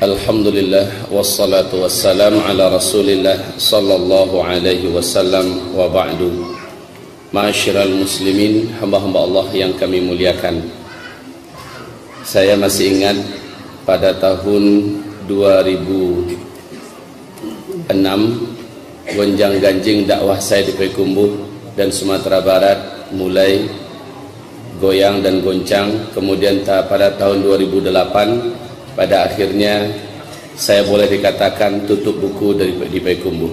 Alhamdulillah wassalatu wassalam ala Rasulillah sallallahu alaihi wasallam wa ba'du. Ma'asyiral muslimin, hamba-hamba Allah yang kami muliakan. Saya masih ingat pada tahun 2006 gonjang-ganjing dakwah saya di Payakumbuh dan Sumatera Barat mulai goyang dan goncang. Kemudian pada tahun 2008 pada akhirnya saya boleh dikatakan tutup buku di Payakumbuh.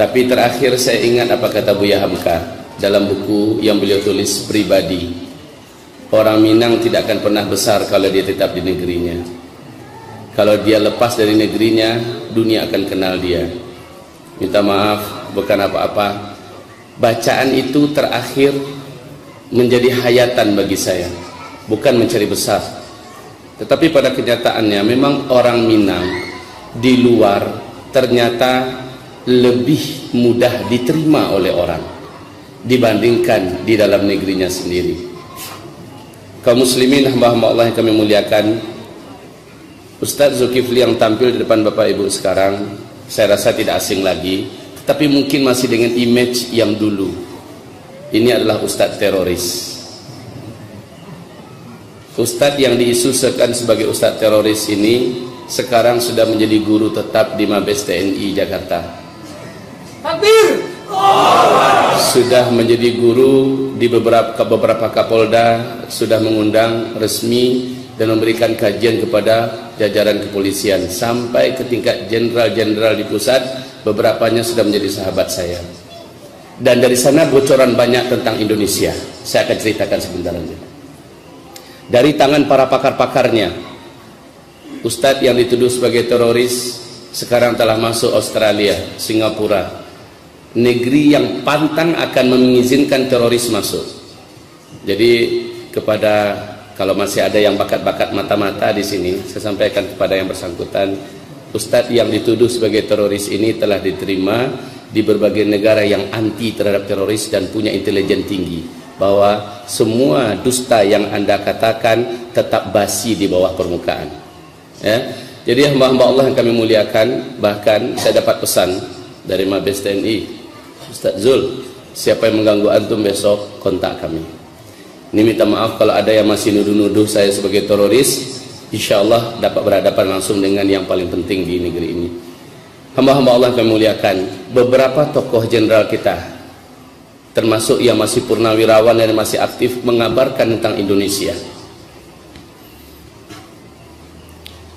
Tapi terakhir saya ingat apa kata Buya Hamka dalam buku yang beliau tulis pribadi. Orang Minang tidak akan pernah besar kalau dia tetap di negerinya. Kalau dia lepas dari negerinya, dunia akan kenal dia. Minta maaf, bukan apa-apa. Bacaan itu terakhir menjadi hayatan bagi saya, bukan mencari besar. Tetapi pada kenyataannya memang orang Minang di luar ternyata lebih mudah diterima oleh orang dibandingkan di dalam negerinya sendiri. Kaum muslimin, hamba-hamba Allah yang kami muliakan, Ustadz Zulkifli yang tampil di depan Bapak Ibu sekarang saya rasa tidak asing lagi, tetapi mungkin masih dengan image yang dulu. Ini adalah Ustadz teroris. Ustadz yang diisukan sebagai Ustadz teroris ini sekarang sudah menjadi guru tetap di Mabes TNI Jakarta. Takbir! Sudah menjadi guru di beberapa Kapolda, sudah mengundang resmi dan memberikan kajian kepada jajaran kepolisian sampai ke tingkat jenderal-jenderal di pusat. Beberapanya sudah menjadi sahabat saya. Dan dari sana bocoran banyak tentang Indonesia. Saya akan ceritakan sebentar saja. Dari tangan para pakar-pakarnya, Ustadz yang dituduh sebagai teroris sekarang telah masuk Australia, Singapura, negeri yang pantang akan mengizinkan teroris masuk. Jadi kepada, kalau masih ada yang bakat-bakat mata-mata di sini, saya sampaikan kepada yang bersangkutan, Ustadz yang dituduh sebagai teroris ini telah diterima di berbagai negara yang anti terhadap teroris dan punya intelijen tinggi, bahwa semua dusta yang Anda katakan tetap basi di bawah permukaan. Ya. Jadi hamba-hamba Allah yang kami muliakan, bahkan saya dapat pesan dari Mabes TNI, Ustaz Zul, siapa yang mengganggu antum besok kontak kami. Ini minta maaf kalau ada yang masih nuduh-nuduh saya sebagai teroris. Insya Allah dapat berhadapan langsung dengan yang paling penting di negeri ini. Hamba-hamba Allah yang kami muliakan, beberapa tokoh jenderal kita termasuk yang masih purnawirawan dan masih aktif mengabarkan tentang Indonesia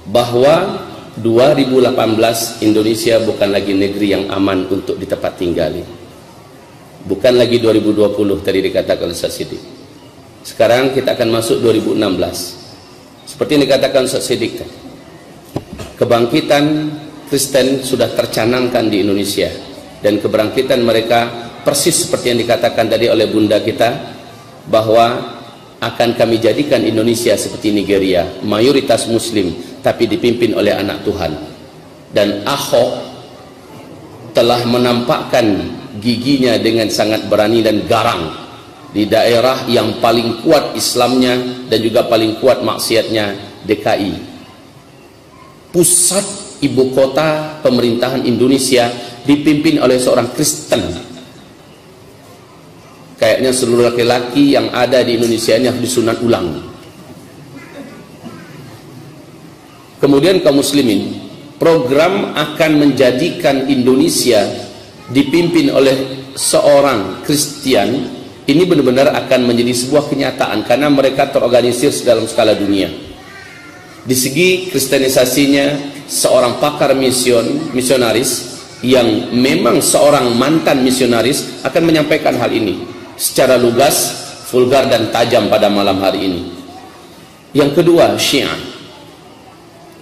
bahwa 2018 Indonesia bukan lagi negeri yang aman untuk di tempat tinggali, bukan lagi 2020 tadi dikatakan oleh Ustaz Siddiq. Sekarang kita akan masuk 2016 seperti yang dikatakan Ustaz Siddiq. Kebangkitan Kristen sudah tercanangkan di Indonesia, dan kebangkitan mereka persis seperti yang dikatakan tadi oleh bunda kita, bahwa akan kami jadikan Indonesia seperti Nigeria, mayoritas muslim tapi dipimpin oleh anak Tuhan. Dan Ahok telah menampakkan giginya dengan sangat berani dan garang di daerah yang paling kuat Islamnya dan juga paling kuat maksiatnya, DKI, pusat ibu kota pemerintahan Indonesia, dipimpin oleh seorang Kristen. Kayaknya seluruh laki-laki yang ada di Indonesia ini harus disunat ulang. Kemudian kaum muslimin, program akan menjadikan Indonesia dipimpin oleh seorang Kristen ini benar-benar akan menjadi sebuah kenyataan, karena mereka terorganisir dalam skala dunia. Di segi kristenisasinya, seorang pakar misionaris yang memang seorang mantan misionaris akan menyampaikan hal ini secara lugas, vulgar dan tajam pada malam hari ini. Yang kedua, Syiah.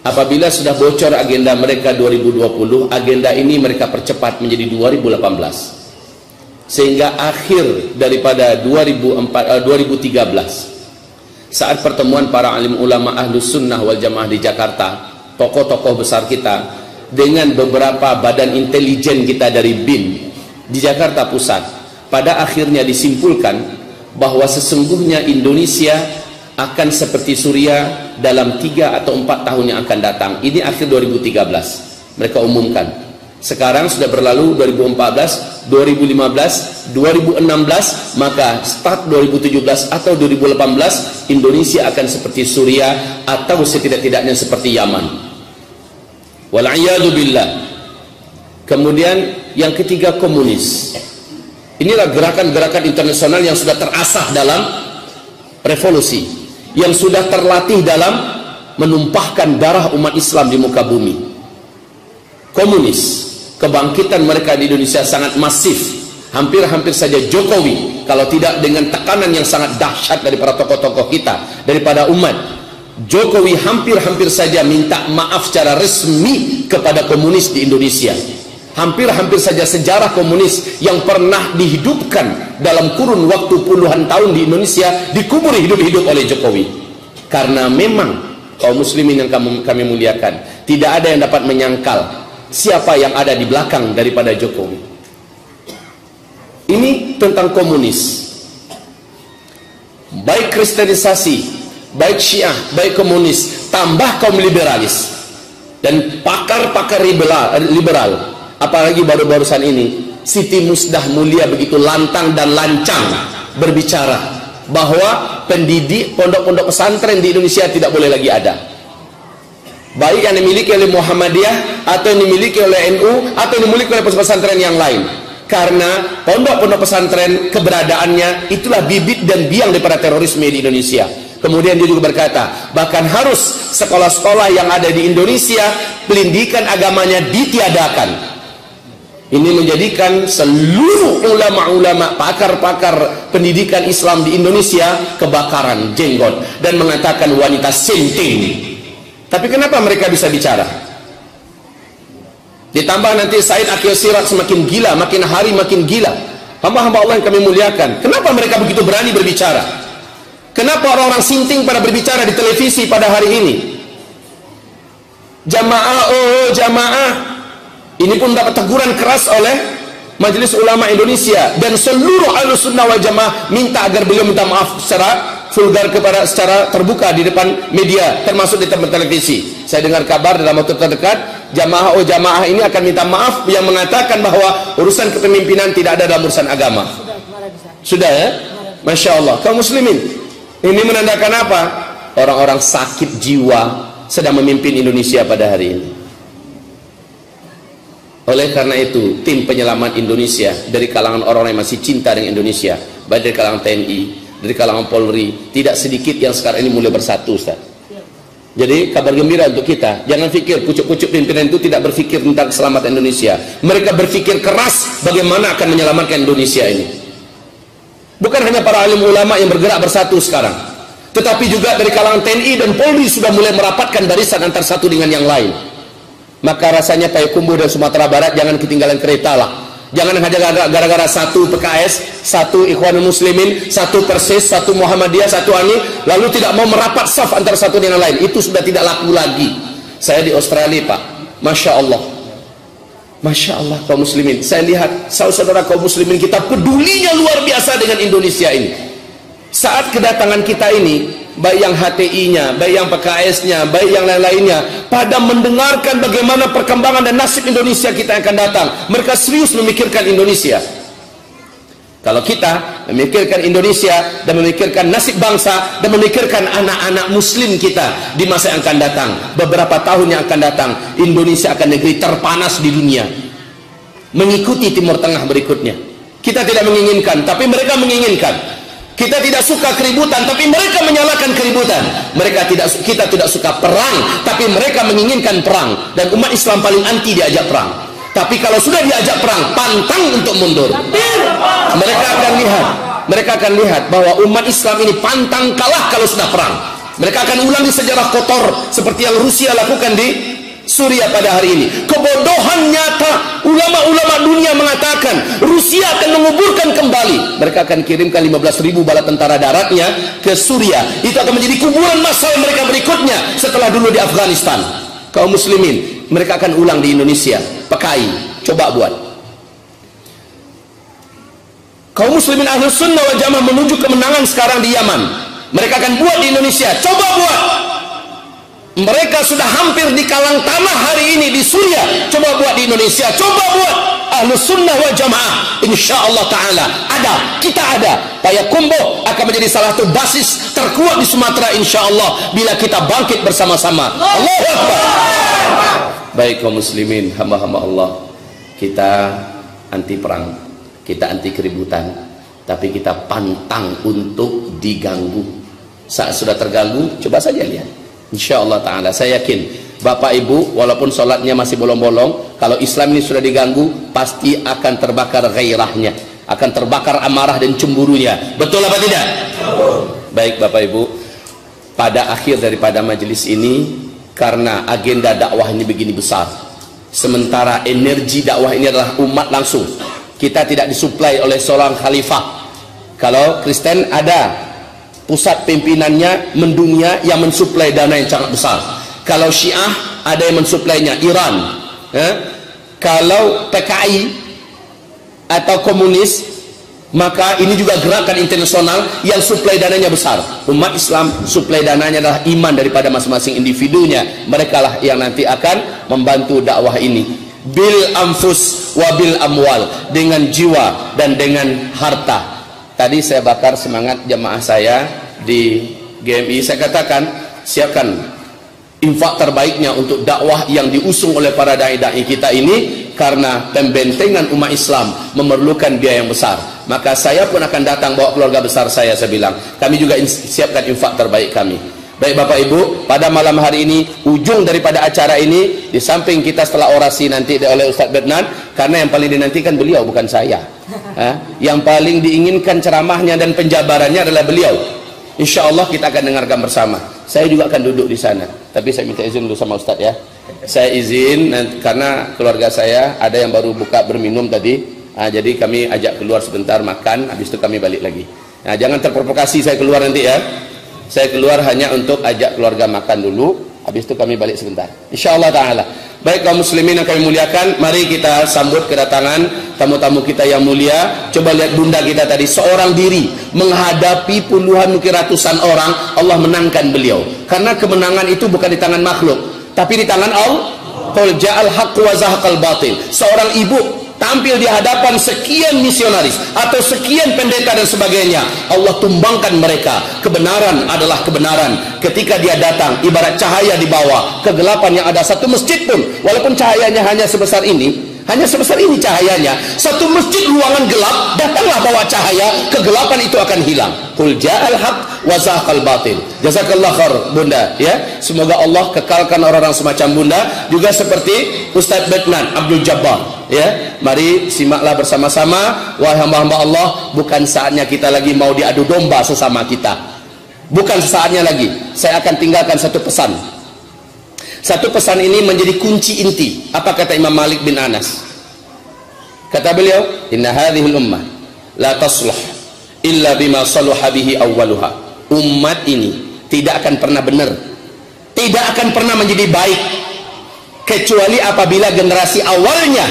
Apabila sudah bocor agenda mereka 2020, agenda ini mereka percepat menjadi 2018. Sehingga akhir daripada 2013, saat pertemuan para alim ulama Ahlus Sunnah wal Jamaah di Jakarta, tokoh-tokoh besar kita dengan beberapa badan intelijen kita dari BIN di Jakarta Pusat, pada akhirnya disimpulkan bahwa sesungguhnya Indonesia akan seperti Suriah dalam 3 atau 4 tahun yang akan datang. Ini akhir 2013 mereka umumkan. Sekarang sudah berlalu 2014, 2015, 2016, maka start 2017 atau 2018 Indonesia akan seperti Suriah atau setidak-tidaknya seperti Yaman. Wal'iyadu billah. Kemudian yang ketiga, komunis. Inilah gerakan-gerakan internasional yang sudah terasah dalam revolusi, yang sudah terlatih dalam menumpahkan darah umat Islam di muka bumi. Komunis, kebangkitan mereka di Indonesia sangat masif. Hampir-hampir saja Jokowi, kalau tidak dengan tekanan yang sangat dahsyat dari para tokoh-tokoh kita, daripada umat, Jokowi hampir-hampir saja minta maaf secara resmi kepada komunis di Indonesia. Hampir-hampir saja sejarah komunis yang pernah dihidupkan dalam kurun waktu puluhan tahun di Indonesia dikubur hidup-hidup oleh Jokowi. Karena memang kaum muslimin yang kami muliakan, tidak ada yang dapat menyangkal siapa yang ada di belakang daripada Jokowi. Ini tentang komunis. Baik kristenisasi, baik Syiah, baik komunis, tambah kaum liberalis dan pakar-pakar liberal. Apalagi baru-barusan ini Siti Musdah Mulia begitu lantang dan lancang berbicara bahwa pendidik pondok-pondok pesantren di Indonesia tidak boleh lagi ada, baik yang dimiliki oleh Muhammadiyah atau yang dimiliki oleh NU atau yang dimiliki oleh pesantren yang lain. Karena pondok-pondok pesantren keberadaannya itulah bibit dan biang daripada terorisme di Indonesia. Kemudian dia juga berkata, bahkan harus sekolah-sekolah yang ada di Indonesia pendidikan agamanya ditiadakan. Ini menjadikan seluruh ulama-ulama, pakar-pakar pendidikan Islam di Indonesia kebakaran jenggot dan mengatakan wanita sinting. Tapi kenapa mereka bisa bicara? Ditambah nanti Said Akil Siraj semakin gila, makin hari makin gila. Hamba-hamba Allah yang kami muliakan, kenapa mereka begitu berani berbicara? Kenapa orang-orang sinting pada berbicara di televisi pada hari ini? Jamaah, oh jamaah. Ini pun dapat teguran keras oleh Majelis Ulama Indonesia, dan seluruh Ahlus Sunnah wal Jamaah minta agar beliau minta maaf secara vulgar secara terbuka di depan media, termasuk di tempat televisi. Saya dengar kabar dalam waktu terdekat jamaah oh jamaah ini akan minta maaf yang mengatakan bahwa urusan kepemimpinan tidak ada dalam urusan agama. Sudah ya? Masya Allah. Kaum muslimin, ini menandakan apa? Orang-orang sakit jiwa sedang memimpin Indonesia pada hari ini. Oleh karena itu, tim penyelamat Indonesia dari kalangan orang-orang yang masih cinta dengan Indonesia, baik dari kalangan TNI, dari kalangan Polri, tidak sedikit yang sekarang ini mulai bersatu, Ustaz. Jadi kabar gembira untuk kita. Jangan pikir pucuk-pucuk pimpinan itu tidak berpikir tentang keselamatan Indonesia. Mereka berpikir keras bagaimana akan menyelamatkan Indonesia ini. Bukan hanya para alim ulama yang bergerak bersatu sekarang, tetapi juga dari kalangan TNI dan Polri sudah mulai merapatkan barisan antar satu dengan yang lain. Maka rasanya Payakumbuh dan Sumatera Barat jangan ketinggalan kereta lah. Jangan hanya gara-gara satu PKS, satu Ikhwanul Muslimin, satu Persis, satu Muhammadiyah, satu ANI, lalu tidak mau merapat saf antara satu dengan lain. Itu sudah tidak laku lagi. Saya di Australia, Pak, Masya Allah, Masya Allah kaum muslimin. Saya lihat saudara-saudara kaum muslimin kita pedulinya luar biasa dengan Indonesia ini. Saat kedatangan kita ini, baik yang HTI-nya, baik yang PKS-nya, baik yang lain-lainnya, pada mendengarkan bagaimana perkembangan dan nasib Indonesia kita yang akan datang, mereka serius memikirkan Indonesia. Kalau kita memikirkan Indonesia dan memikirkan nasib bangsa dan memikirkan anak-anak muslim kita di masa yang akan datang, beberapa tahun yang akan datang, Indonesia akan negeri terpanas di dunia, mengikuti Timur Tengah berikutnya. Kita tidak menginginkan, tapi mereka menginginkan. Kita tidak suka keributan, tapi mereka menyalakan keributan. Kita tidak suka perang, tapi mereka menginginkan perang. Dan umat Islam paling anti diajak perang. Tapi kalau sudah diajak perang, pantang untuk mundur. Mereka akan lihat bahwa umat Islam ini pantang kalah kalau sudah perang. Mereka akan ulangi sejarah kotor seperti yang Rusia lakukan di Suriah pada hari ini. Kebodohan nyata. Ulama-ulama dunia mengatakan Rusia akan menguburkan kembali. Mereka akan kirimkan 15.000 bala tentara daratnya ke Suriah. Itu akan menjadi kuburan massal mereka berikutnya setelah dulu di Afghanistan. Kaum muslimin, mereka akan ulang di Indonesia. PKI, coba buat. Kaum muslimin Ahlus Sunnah wal Jamaah menuju kemenangan sekarang di Yaman. Mereka akan buat di Indonesia. Coba buat. Mereka sudah hampir di kalang tanah hari ini di Suriah. Coba buat di Indonesia. Coba buat. Ahlus Sunnah wal Jamaah. InsyaAllah ta'ala. Ada. Kita ada. Payakumbuh akan menjadi salah satu basis terkuat di Sumatera insyaAllah. Bila kita bangkit bersama-sama. Allahu Akbar. Baik kaum muslimin, hamba-hamba Allah. Kita anti perang. Kita anti keributan. Tapi kita pantang untuk diganggu. Saat sudah terganggu, coba saja lihat. InsyaAllah ta'ala, saya yakin Bapak Ibu walaupun sholatnya masih bolong-bolong, kalau Islam ini sudah diganggu pasti akan terbakar gairahnya, akan terbakar amarah dan cemburunya. Betul apa tidak? Baik Bapak Ibu, pada akhir daripada majelis ini, karena agenda dakwah ini begini besar, sementara energi dakwah ini adalah umat langsung, kita tidak disuplai oleh seorang khalifah. Kalau Kristen ada pusat pimpinannya, mendungnya yang mensuplai dana yang sangat besar. Kalau Syiah ada yang mensuplainya, Iran. Kalau PKI atau komunis, maka ini juga gerakan internasional yang suplai dananya besar. Umat Islam suplai dananya adalah iman daripada masing-masing individunya. Mereka lah yang nanti akan membantu dakwah ini. Bil anfus wa bil amwal, dengan jiwa dan dengan harta. Tadi saya bakar semangat jamaah saya di GMI. Saya katakan siapkan infak terbaiknya untuk dakwah yang diusung oleh para dai-dai kita ini, karena pembentengan umat Islam memerlukan biaya yang besar. Maka saya pun akan datang bawa keluarga besar saya bilang kami juga siapkan infak terbaik kami. Baik Bapak Ibu, pada malam hari ini ujung daripada acara ini, di samping kita setelah orasi nanti oleh Ustaz Bednan, karena yang paling dinantikan beliau bukan saya. Yang paling diinginkan ceramahnya dan penjabarannya adalah beliau. Insya Allah kita akan dengarkan bersama. Saya juga akan duduk di sana, tapi saya minta izin dulu sama Ustaz ya. Saya izin karena keluarga saya ada yang baru buka berminum tadi. Jadi kami ajak keluar sebentar makan, habis itu kami balik lagi. Jangan terprovokasi saya keluar nanti ya. Saya keluar hanya untuk ajak keluarga makan dulu, habis itu kami balik sebentar. InsyaAllah ta'ala. Baik kaum muslimin yang kami muliakan, mari kita sambut kedatangan tamu-tamu kita yang mulia. Coba lihat bunda kita tadi, seorang diri menghadapi puluhan mungkin ratusan orang, Allah menangkan beliau. Karena kemenangan itu bukan di tangan makhluk, tapi di tangan Allah. Qul ja'al haqqu wa zahaqal batil. Seorang ibu tampil di hadapan sekian misionaris atau sekian pendeta dan sebagainya, Allah tumbangkan mereka. Kebenaran adalah kebenaran. Ketika dia datang, ibarat cahaya di bawah kegelapan yang ada. Satu masjid pun, walaupun cahayanya hanya sebesar ini cahayanya, satu masjid ruangan gelap, datanglah bawa cahaya, kegelapan itu akan hilang. Qul ja'al haq wa zahaqal batil. Jazakallah khair bunda ya. Semoga Allah kekalkan orang-orang semacam bunda, juga seperti Ustaz Bednan Abdul Jabbar ya. Mari simaklah bersama-sama. Wahai hamba-hamba Allah, bukan saatnya kita lagi mau diadu domba sesama kita, bukan saatnya lagi. Saya akan tinggalkan satu pesan. Satu pesan ini menjadi kunci inti. Apa kata Imam Malik bin Anas? Kata beliau, inna hadhil ummah la tasluh illa bima saluha bihi awwaluha. Umat ini tidak akan pernah benar, tidak akan pernah menjadi baik, kecuali apabila generasi awalnya,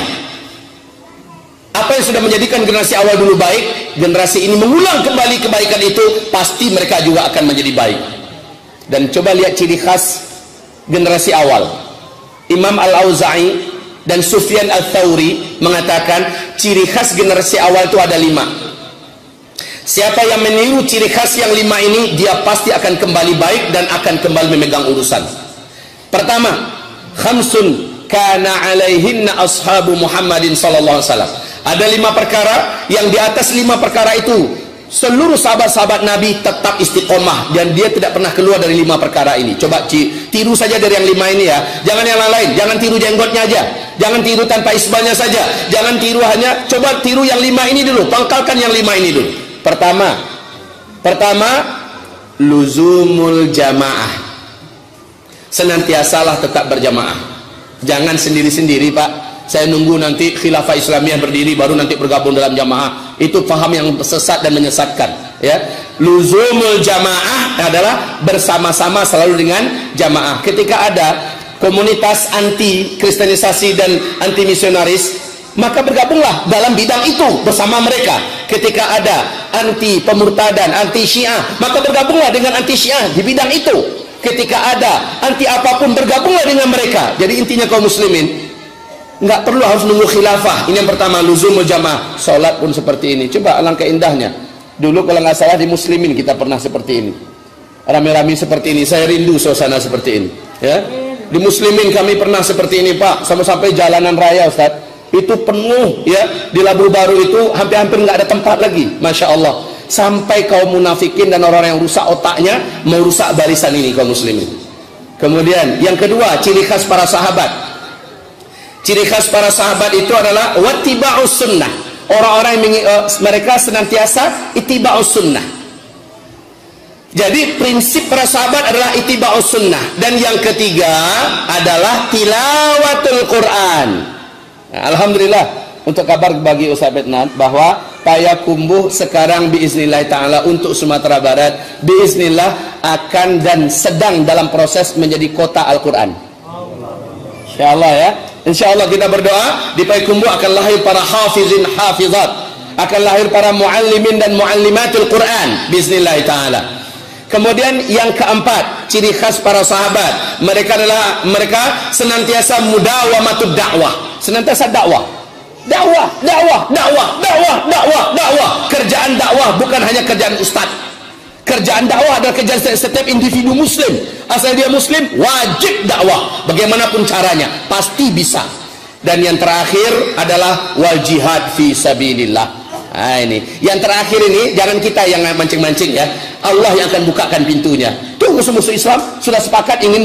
apa yang sudah menjadikan generasi awal dulu baik, generasi ini mengulang kembali kebaikan itu, pasti mereka juga akan menjadi baik. Dan coba lihat ciri khas generasi awal. Imam Al-Auza'i dan Sufyan Al-Thawri mengatakan ciri khas generasi awal itu ada 5. Siapa yang meniru ciri khas yang 5 ini, dia pasti akan kembali baik dan akan kembali memegang urusan. Pertama, khamsun kana alaihinna ashabu Muhammadin sallallahu alaihi wasallam. Ada 5 perkara yang di atas 5 perkara itu seluruh sahabat-sahabat Nabi tetap istiqomah, dan dia tidak pernah keluar dari 5 perkara ini. Coba tiru saja dari yang 5 ini ya. Jangan yang lain, jangan tiru jenggotnya aja, jangan tiru tanpa isbahnya saja, jangan tiru hanya, coba tiru yang 5 ini dulu, pangkalkan yang 5 ini dulu. Pertama, luzumul jamaah. Senantiasalah tetap berjamaah. Jangan sendiri-sendiri Pak, saya nunggu nanti khilafah Islamiyah berdiri baru nanti bergabung dalam jamaah. Itu paham yang sesat dan menyesatkan ya. Luzumul jamaah adalah bersama-sama selalu dengan jamaah. Ketika ada komunitas anti kristenisasi dan anti misionaris, maka bergabunglah dalam bidang itu bersama mereka. Ketika ada anti pemurtadan, anti Syiah, maka bergabunglah dengan anti Syiah di bidang itu. Ketika ada anti apapun, bergabunglah dengan mereka. Jadi intinya kaum muslimin, nggak perlu harus nunggu khilafah. Ini yang pertama, luzumul jamaah. Salat pun seperti ini. Coba alangkah indahnya. Dulu kalau nggak salah di muslimin kita pernah seperti ini, rame-rame seperti ini. Saya rindu suasana seperti ini, ya. Di muslimin kami pernah seperti ini, Pak. Sampai jalanan raya, Ustaz, itu penuh, ya. Di Labu Baru itu hampir-hampir nggak ada tempat lagi, masya Allah. Sampai kaum munafikin dan orang yang rusak otaknya merusak barisan ini kaum muslimin. Kemudian yang kedua, ciri khas para sahabat. Ciri khas para sahabat itu adalah wattiba'us sunnah. Orang-orang yang mereka senantiasa ittiba'us sunnah. Jadi prinsip para sahabat adalah ittiba'us sunnah. Dan yang ketiga adalah tilawatul Quran. Nah, alhamdulillah, untuk kabar bagi Ustaz Betnan bahwa Payakumbuh sekarang biiznillah ta'ala untuk Sumatera Barat biiznillah akan dan sedang dalam proses menjadi kota Al-Quran. InsyaAllah, ya. InsyaAllah kita berdoa di Payakumbuh akan lahir para hafizin hafizat, akan lahir para muallimin dan muallimatul Quran biiznillah ta'ala. Kemudian yang keempat, ciri khas para sahabat, mereka senantiasa mudawamatud dakwah, senantiasa dakwah. Dakwah. Kerjaan dakwah bukan hanya kerjaan ustaz. Kerjaan dakwah adalah kerjaan setiap individu muslim. Asal dia muslim, wajib dakwah. Bagaimanapun caranya, pasti bisa. Dan yang terakhir adalah wal jihad fi sabilillah. Nah, ini yang terakhir ini jangan kita yang mancing-mancing, ya. Allah yang akan bukakan pintunya. Tuh musuh-musuh Islam sudah sepakat ingin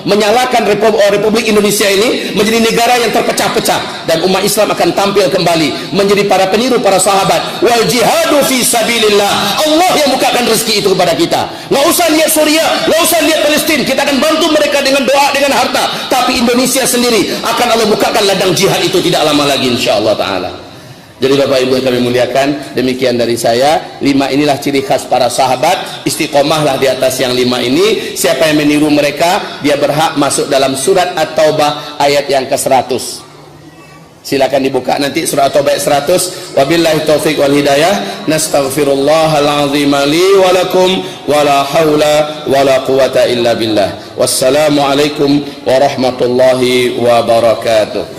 menyalakan Republik Indonesia ini menjadi negara yang terpecah-pecah, dan umat Islam akan tampil kembali menjadi para peniru para sahabat. Wal jihadu fi sabilillah. Allah yang bukakan rezeki itu kepada kita. Nggak usah lihat Suriah, nggak usah lihat Palestina. Kita akan bantu mereka dengan doa, dengan harta. Tapi Indonesia sendiri akan Allah bukakan ladang jihad itu tidak lama lagi, insyaallah taala. Jadi Bapak Ibu yang kami muliakan, demikian dari saya. 5 inilah ciri khas para sahabat. Istiqomahlah di atas yang 5 ini. Siapa yang meniru mereka, dia berhak masuk dalam surat At-Taubah ayat yang ke-100. Silakan dibuka nanti surat At-Taubah ayat 100. Wabillahi taufiq wal hidayah. Nastaghfirullahal azim li wa lakum wa la haula wa la quwata illa billah. Wassalamualaikum warahmatullahi wabarakatuh.